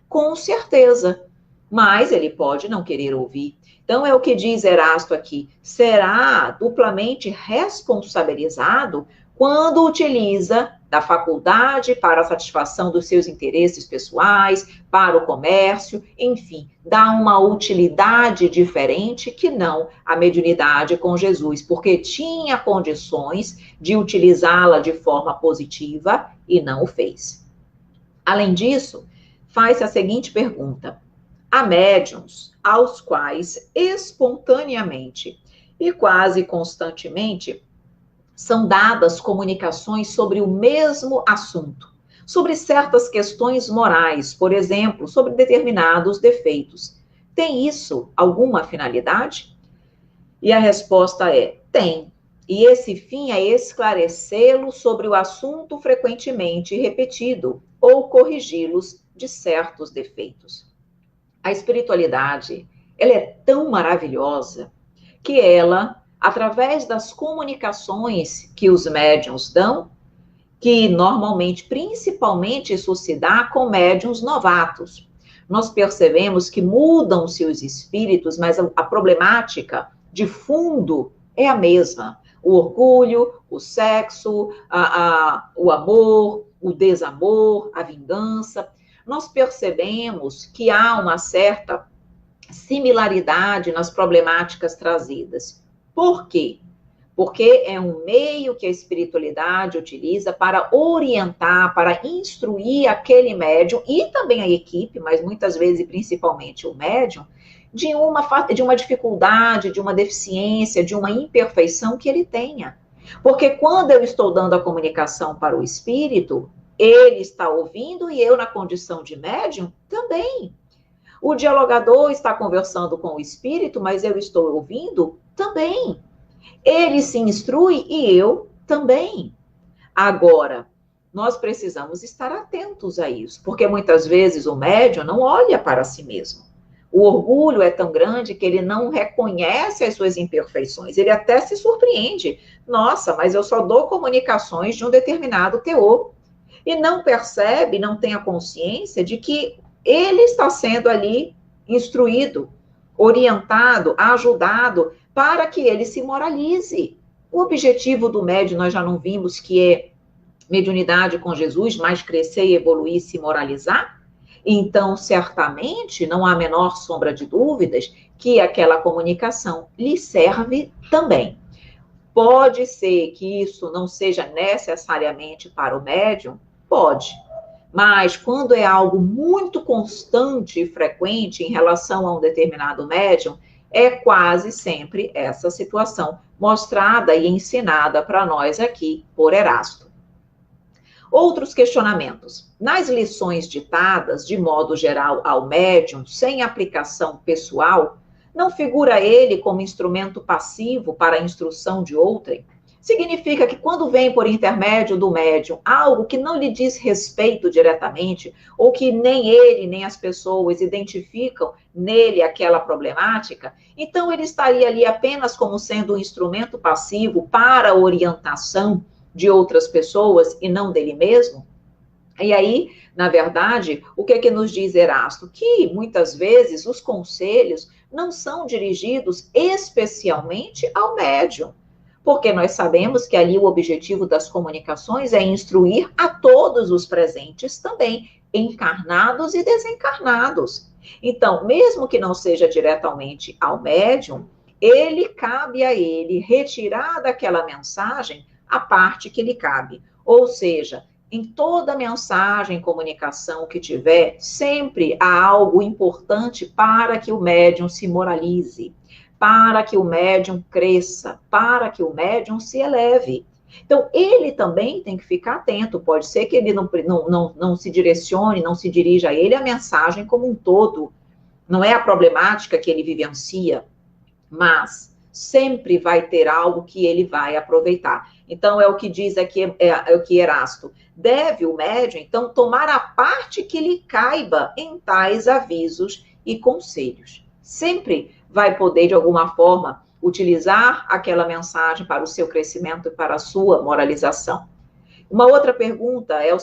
Com certeza, mas ele pode não querer ouvir. Então é o que diz Erasto aqui, será duplamente responsabilizado quando utiliza da faculdade para a satisfação dos seus interesses pessoais, para o comércio, enfim, dá uma utilidade diferente que não a mediunidade com Jesus, porque tinha condições de utilizá-la de forma positiva e não o fez. Além disso, faz-se a seguinte pergunta: há médiuns aos quais espontaneamente e quase constantemente são dadas comunicações sobre o mesmo assunto, sobre certas questões morais, por exemplo, sobre determinados defeitos. Tem isso alguma finalidade? E a resposta é: tem. E esse fim é esclarecê-lo sobre o assunto frequentemente repetido ou corrigi-los de certos defeitos. A espiritualidade, ela é tão maravilhosa que ela, através das comunicações que os médiuns dão, que normalmente, principalmente, isso se dá com médiuns novatos. Nós percebemos que mudam-se os espíritos, mas a problemática de fundo é a mesma. O orgulho, o sexo, o amor, o desamor, a vingança. Nós percebemos que há uma certa similaridade nas problemáticas trazidas. Por quê? Porque é um meio que a espiritualidade utiliza para orientar, para instruir aquele médium e também a equipe, mas muitas vezes e principalmente o médium, de uma dificuldade, de uma deficiência, de uma imperfeição que ele tenha. Porque quando eu estou dando a comunicação para o espírito, ele está ouvindo e eu, na condição de médium, também. O dialogador está conversando com o espírito, mas eu estou ouvindo também. Ele se instrui e eu também. Agora, nós precisamos estar atentos a isso, porque muitas vezes o médium não olha para si mesmo. O orgulho é tão grande que ele não reconhece as suas imperfeições, ele até se surpreende. Nossa, mas eu só dou comunicações de um determinado teor. E não percebe, não tem a consciência de que ele está sendo ali instruído, orientado, ajudado, para que ele se moralize. O objetivo do médium, nós já não vimos que é mediunidade com Jesus, mais crescer e evoluir, se moralizar? Então, certamente, não há a menor sombra de dúvidas que aquela comunicação lhe serve também. Pode ser que isso não seja necessariamente para o médium? Pode. Mas quando é algo muito constante e frequente em relação a um determinado médium, é quase sempre essa situação mostrada e ensinada para nós aqui por Erasto. Outros questionamentos. Nas lições ditadas, de modo geral, ao médium, sem aplicação pessoal, não figura ele como instrumento passivo para a instrução de outrem? Significa que quando vem por intermédio do médium algo que não lhe diz respeito diretamente, ou que nem ele, nem as pessoas identificam nele aquela problemática, então ele estaria ali apenas como sendo um instrumento passivo para a orientação de outras pessoas e não dele mesmo? E aí, na verdade, o que nos diz Erasto? Que muitas vezes os conselhos não são dirigidos especialmente ao médium, porque nós sabemos que ali o objetivo das comunicações é instruir a todos os presentes também, encarnados e desencarnados. Então, mesmo que não seja diretamente ao médium, cabe a ele retirar daquela mensagem a parte que lhe cabe. Ou seja, em toda mensagem, comunicação que tiver, sempre há algo importante para que o médium se moralize, para que o médium cresça, para que o médium se eleve. Então, ele também tem que ficar atento. Pode ser que ele não se direcione, não se dirija a ele a mensagem como um todo. Não é a problemática que ele vivencia, mas sempre vai ter algo que ele vai aproveitar. Então, é o que diz aqui, é o que Erasto. Deve o médium, então, tomar a parte que lhe caiba em tais avisos e conselhos. Sempre vai poder, de alguma forma, utilizar aquela mensagem para o seu crescimento e para a sua moralização. Uma outra pergunta é a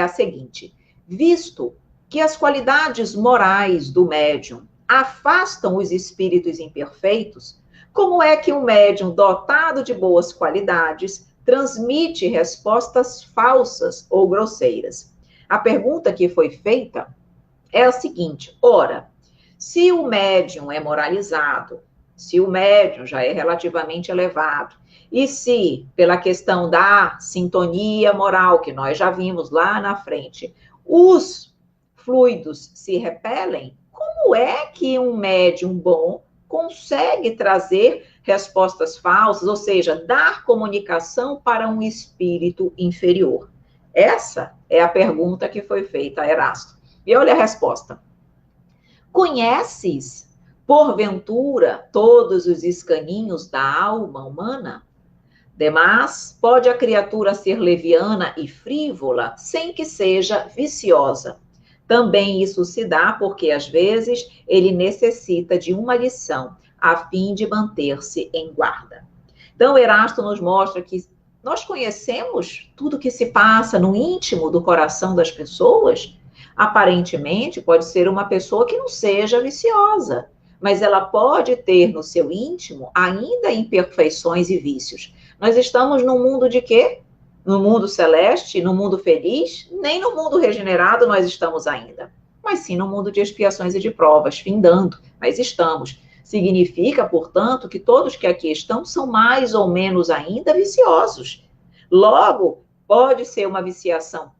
seguinte: visto que as qualidades morais do médium afastam os espíritos imperfeitos, como é que um médium dotado de boas qualidades transmite respostas falsas ou grosseiras? A pergunta que foi feita é a seguinte: ora, se o médium é moralizado, se o médium já é relativamente elevado, e se, pela questão da sintonia moral, que nós já vimos lá na frente, os fluidos se repelem, como é que um médium bom consegue trazer respostas falsas, ou seja, dar comunicação para um espírito inferior? Essa é a pergunta que foi feita a Erasto. E olha a resposta. Conheces, porventura, todos os escaninhos da alma humana? Demais, pode a criatura ser leviana e frívola, sem que seja viciosa. Também isso se dá porque, às vezes, ele necessita de uma lição, a fim de manter-se em guarda. Então, Erasto nos mostra que nós conhecemos tudo que se passa no íntimo do coração das pessoas. Aparentemente, pode ser uma pessoa que não seja viciosa, mas ela pode ter no seu íntimo ainda imperfeições e vícios. Nós estamos num mundo de quê? No mundo celeste, no mundo feliz? Nem no mundo regenerado nós estamos ainda. Mas sim no mundo de expiações e de provas, findando, mas estamos. Significa, portanto, que todos que aqui estão são mais ou menos ainda viciosos. Logo, pode ser uma viciação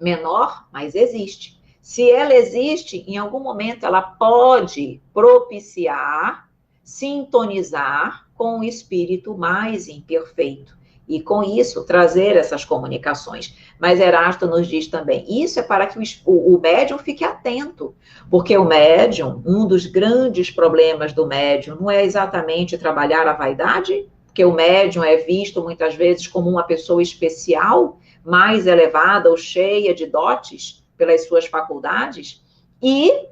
menor, mas existe. Se ela existe, em algum momento ela pode propiciar, sintonizar com o espírito mais imperfeito. E com isso, trazer essas comunicações. Mas Erasto nos diz também, isso é para que o médium fique atento. Porque o médium, um dos grandes problemas do médium, não é exatamente trabalhar a vaidade, porque o médium é visto muitas vezes como uma pessoa especial, mais elevada ou cheia de dotes pelas suas faculdades, e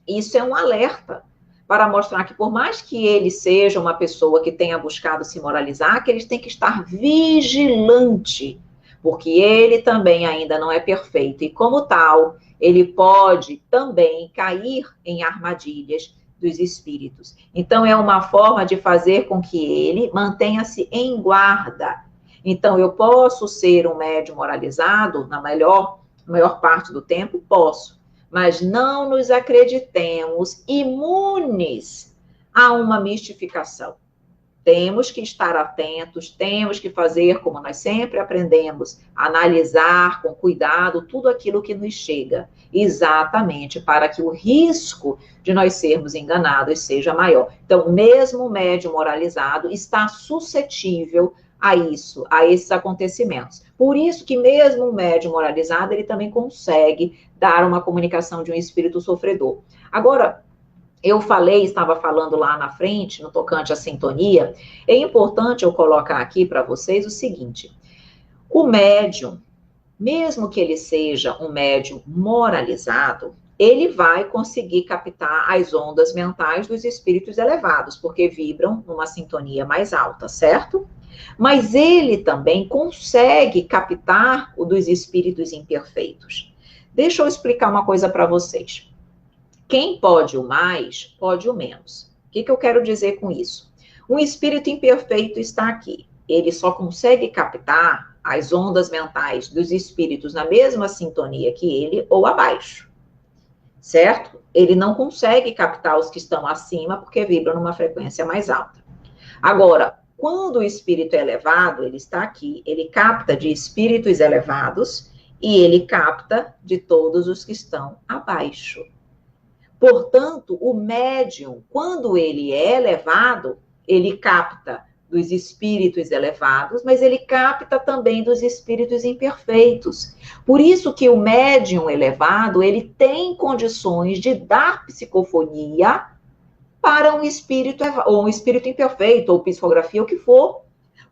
isso é um alerta para mostrar que, por mais que ele seja uma pessoa que tenha buscado se moralizar, que ele tem que estar vigilante, porque ele também ainda não é perfeito, e como tal, ele pode também cair em armadilhas dos espíritos. Então, é uma forma de fazer com que ele mantenha-se em guarda. Então, eu posso ser um médium moralizado, na maior parte do tempo, posso. Mas não nos acreditemos imunes a uma mistificação. Temos que estar atentos, temos que fazer como nós sempre aprendemos, analisar com cuidado tudo aquilo que nos chega, exatamente para que o risco de nós sermos enganados seja maior. Então, mesmo o médium moralizado está suscetível a isso, a esses acontecimentos. Por isso que mesmo o médium moralizado, ele também consegue dar uma comunicação de um espírito sofredor. Agora, estava falando lá na frente, no tocante à sintonia, é importante eu colocar aqui para vocês o seguinte: o médium, mesmo que ele seja um médium moralizado, ele vai conseguir captar as ondas mentais dos espíritos elevados, porque vibram numa sintonia mais alta, certo? Mas ele também consegue captar o dos espíritos imperfeitos. Deixa eu explicar uma coisa para vocês. Quem pode o mais, pode o menos. O que eu quero dizer com isso? Um espírito imperfeito está aqui. Ele só consegue captar as ondas mentais dos espíritos na mesma sintonia que ele ou abaixo. Certo? Ele não consegue captar os que estão acima porque vibram numa frequência mais alta. Agora, quando o espírito é elevado, ele está aqui, ele capta de espíritos elevados e ele capta de todos os que estão abaixo. Portanto, o médium, quando ele é elevado, ele capta dos espíritos elevados, mas ele capta também dos espíritos imperfeitos. Por isso que o médium elevado, ele tem condições de dar psicofonia para um espírito, ou um espírito imperfeito, ou psicografia, o que for.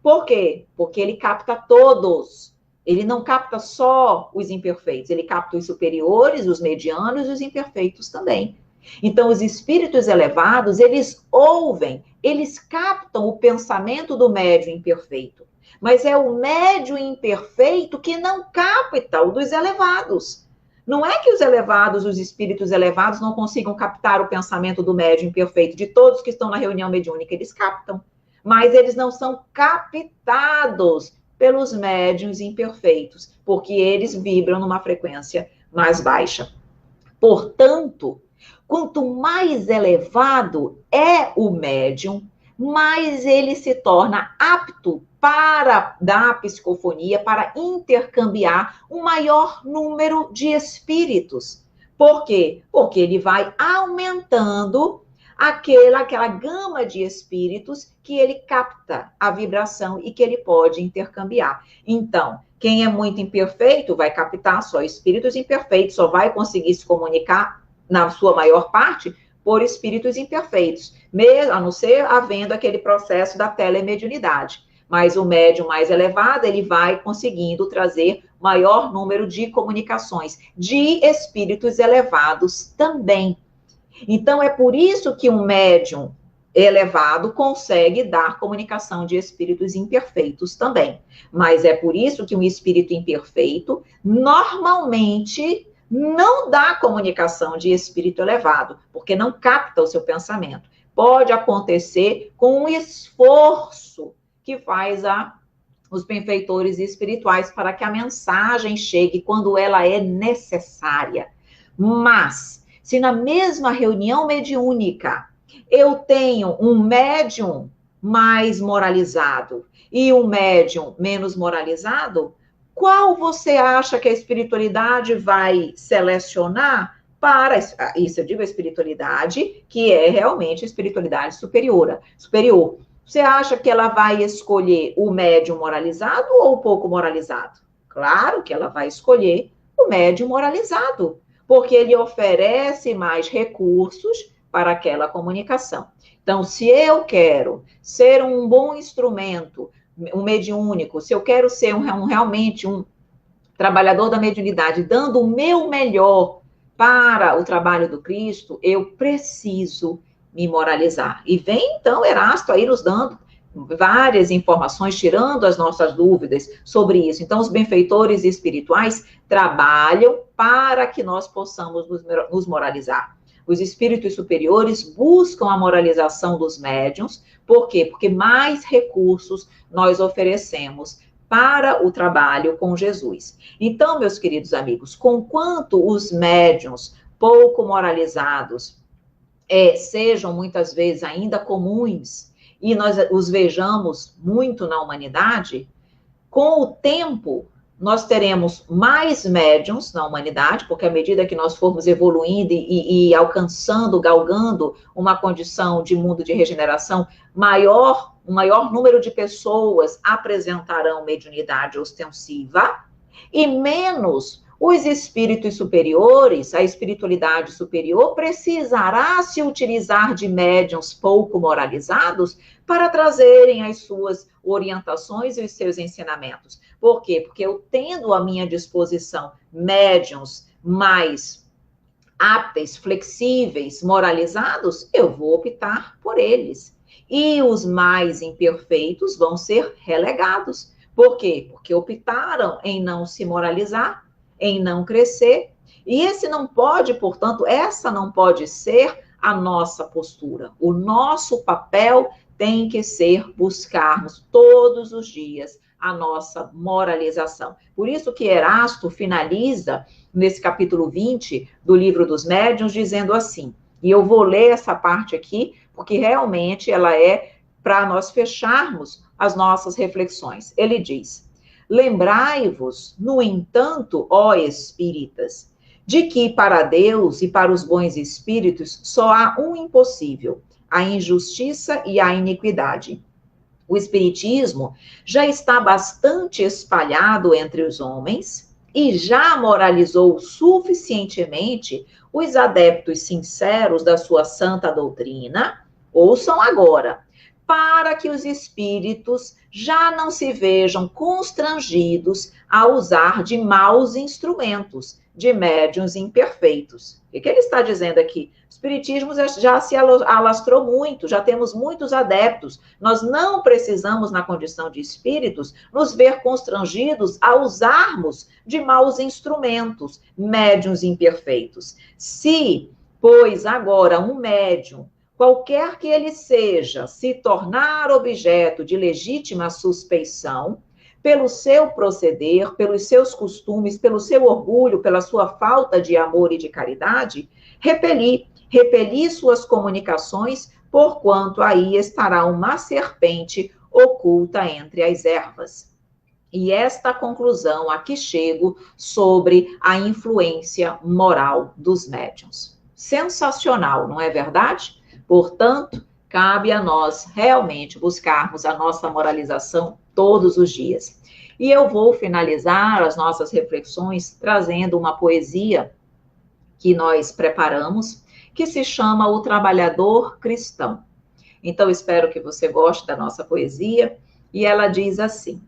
Por quê? Porque ele capta todos. Ele não capta só os imperfeitos, ele capta os superiores, os medianos e os imperfeitos também. Então, os espíritos elevados, eles ouvem, eles captam o pensamento do médium imperfeito. Mas é o médium imperfeito que não capta o dos elevados. Não é que os elevados, os espíritos elevados, não consigam captar o pensamento do médium imperfeito. De todos que estão na reunião mediúnica, eles captam. Mas eles não são captados pelos médiuns imperfeitos, porque eles vibram numa frequência mais baixa. Portanto, quanto mais elevado é o médium, mais ele se torna apto para dar psicofonia, para intercambiar um maior número de espíritos. Por quê? Porque ele vai aumentando aquela gama de espíritos que ele capta a vibração e que ele pode intercambiar. Então, quem é muito imperfeito vai captar só espíritos imperfeitos, só vai conseguir se comunicar, na sua maior parte, por espíritos imperfeitos, mesmo, a não ser havendo aquele processo da telemediunidade. Mas o médium mais elevado, ele vai conseguindo trazer maior número de comunicações de espíritos elevados também. Então, é por isso que um médium elevado consegue dar comunicação de espíritos imperfeitos também. Mas é por isso que um espírito imperfeito normalmente não dá comunicação de espírito elevado, porque não capta o seu pensamento. Pode acontecer com um esforço que faz os benfeitores espirituais para que a mensagem chegue quando ela é necessária. Mas, se na mesma reunião mediúnica eu tenho um médium mais moralizado e um médium menos moralizado, qual você acha que a espiritualidade vai selecionar para, isso eu digo a espiritualidade, que é realmente a espiritualidade superior. Você acha que ela vai escolher o médium moralizado ou o pouco moralizado? Claro que ela vai escolher o médium moralizado, porque ele oferece mais recursos para aquela comunicação. Então, se eu quero ser um bom instrumento, um mediúnico, se eu quero ser realmente um trabalhador da mediunidade, dando o meu melhor para o trabalho do Cristo, eu preciso me moralizar. E vem, então, Erasto aí nos dando várias informações, tirando as nossas dúvidas sobre isso. Então, os benfeitores espirituais trabalham para que nós possamos nos moralizar. Os espíritos superiores buscam a moralização dos médiuns. Por quê? Porque mais recursos nós oferecemos para o trabalho com Jesus. Então, meus queridos amigos, conquanto os médiuns pouco moralizados sejam muitas vezes ainda comuns e nós os vejamos muito na humanidade, com o tempo nós teremos mais médiuns na humanidade, porque à medida que nós formos evoluindo e alcançando, galgando uma condição de mundo de regeneração maior, um maior número de pessoas apresentarão mediunidade ostensiva e menos os espíritos superiores, a espiritualidade superior, precisará se utilizar de médiuns pouco moralizados para trazerem as suas orientações e os seus ensinamentos. Por quê? Porque eu tendo à minha disposição médiuns mais aptos, flexíveis, moralizados, eu vou optar por eles. E os mais imperfeitos vão ser relegados. Por quê? Porque optaram em não se moralizar, em não crescer. E essa não pode ser a nossa postura. O nosso papel tem que ser buscarmos todos os dias a nossa moralização. Por isso que Erasto finaliza nesse capítulo 20 do Livro dos Médiuns dizendo assim, e eu vou ler essa parte aqui, porque realmente ela é para nós fecharmos as nossas reflexões. Ele diz: lembrai-vos, no entanto, ó espíritas, de que para Deus e para os bons espíritos só há um impossível: a injustiça e a iniquidade. O espiritismo já está bastante espalhado entre os homens e já moralizou suficientemente os adeptos sinceros da sua santa doutrina. Ouçam agora, para que os espíritos já não se vejam constrangidos a usar de maus instrumentos, de médiuns imperfeitos. O que ele está dizendo aqui? O espiritismo já se alastrou muito, já temos muitos adeptos. Nós não precisamos, na condição de espíritos, nos ver constrangidos a usarmos de maus instrumentos, médiuns imperfeitos. Se, pois, agora um médium, qualquer que ele seja, se tornar objeto de legítima suspeição, pelo seu proceder, pelos seus costumes, pelo seu orgulho, pela sua falta de amor e de caridade, repeli suas comunicações, porquanto aí estará uma serpente oculta entre as ervas. E esta conclusão a que chego sobre a influência moral dos médiuns. Sensacional, não é verdade? Portanto, cabe a nós realmente buscarmos a nossa moralização todos os dias. E eu vou finalizar as nossas reflexões trazendo uma poesia que nós preparamos, que se chama O Trabalhador Cristão. Então, espero que você goste da nossa poesia, e ela diz assim: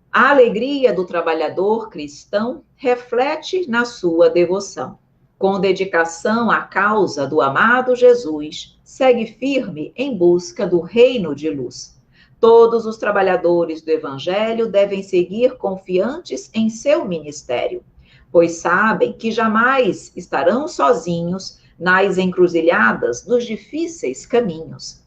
a alegria do trabalhador cristão reflete na sua devoção. Com dedicação à causa do amado Jesus, segue firme em busca do reino de luz. Todos os trabalhadores do Evangelho devem seguir confiantes em seu ministério, pois sabem que jamais estarão sozinhos nas encruzilhadas dos difíceis caminhos.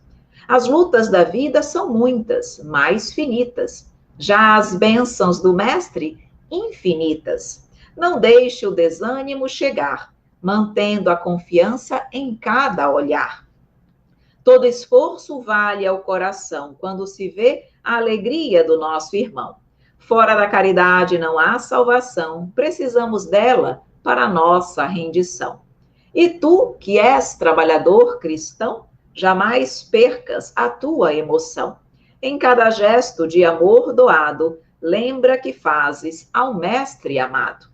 As lutas da vida são muitas, mas finitas. Já as bênçãos do Mestre, infinitas. Não deixe o desânimo chegar, mantendo a confiança em cada olhar. Todo esforço vale ao coração quando se vê a alegria do nosso irmão. Fora da caridade não há salvação, precisamos dela para a nossa rendição. E tu, que és trabalhador cristão, jamais percas a tua emoção. Em cada gesto de amor doado, lembra que fazes ao Mestre amado.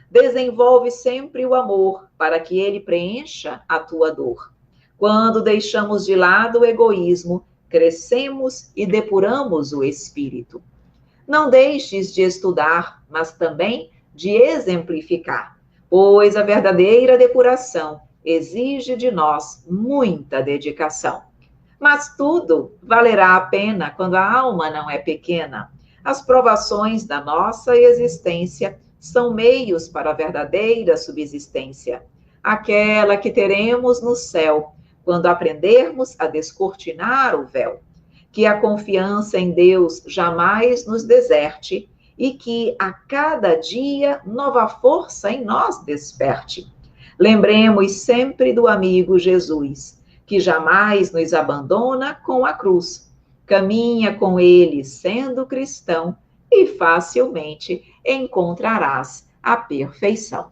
Desenvolve sempre o amor para que ele preencha a tua dor. Quando deixamos de lado o egoísmo, crescemos e depuramos o espírito. Não deixes de estudar, mas também de exemplificar, pois a verdadeira depuração exige de nós muita dedicação. Mas tudo valerá a pena quando a alma não é pequena. As provações da nossa existência são meios para a verdadeira subsistência, aquela que teremos no céu, quando aprendermos a descortinar o véu. Que a confiança em Deus jamais nos deserte e que a cada dia nova força em nós desperte. Lembremos sempre do amigo Jesus, que jamais nos abandona com a cruz. Caminha com ele sendo cristão e facilmente encontrarás a perfeição.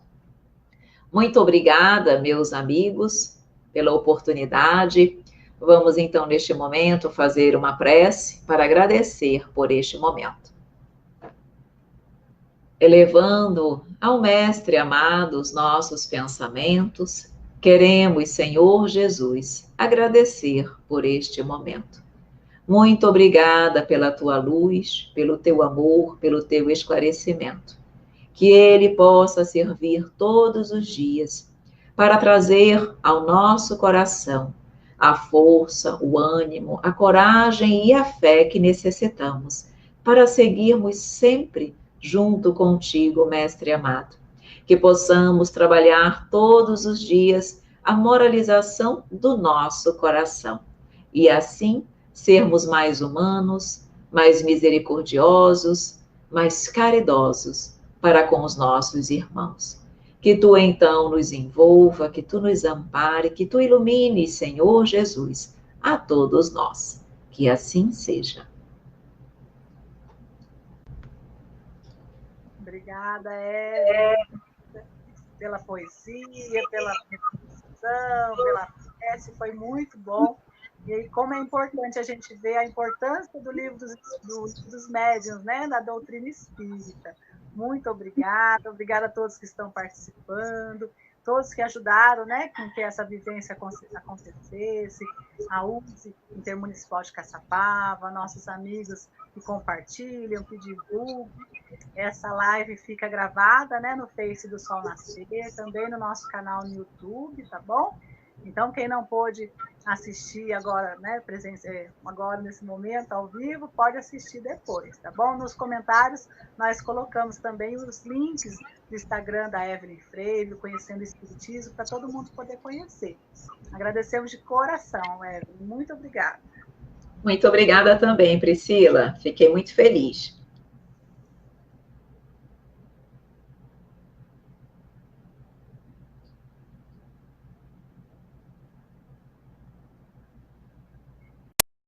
Muito obrigada, meus amigos, pela oportunidade. Vamos então, neste momento, fazer uma prece para agradecer por este momento. Elevando ao Mestre amado os nossos pensamentos, queremos, Senhor Jesus, agradecer por este momento. Muito obrigada pela tua luz, pelo teu amor, pelo teu esclarecimento. Que ele possa servir todos os dias para trazer ao nosso coração a força, o ânimo, a coragem e a fé que necessitamos para seguirmos sempre junto contigo, Mestre amado. Que possamos trabalhar todos os dias a moralização do nosso coração e assim sermos mais humanos, mais misericordiosos, mais caridosos para com os nossos irmãos. Que tu então nos envolva, que tu nos ampare, que tu ilumines, Senhor Jesus, a todos nós. Que assim seja. Obrigada, Eva. pela poesia, pela reflexão, pela prece, foi muito bom. E como é importante a gente ver a importância do livro dos médiuns, né, da doutrina espírita. Muito obrigada a todos que estão participando, todos que ajudaram, né, com que essa vivência acontecesse, a USE Intermunicipal de Caçapava, nossos amigos que compartilham, que divulgam. Essa live fica gravada, né, no Face do Sol Nascer, também no nosso canal no YouTube, tá bom? Então, quem não pôde assistir agora, né, agora nesse momento, ao vivo, pode assistir depois, tá bom? Nos comentários, nós colocamos também os links do Instagram da Evelyn Freire, Conhecendo o Espiritismo, para todo mundo poder conhecer. Agradecemos de coração, Evelyn. Muito obrigada. Muito obrigada também, Priscila. Fiquei muito feliz.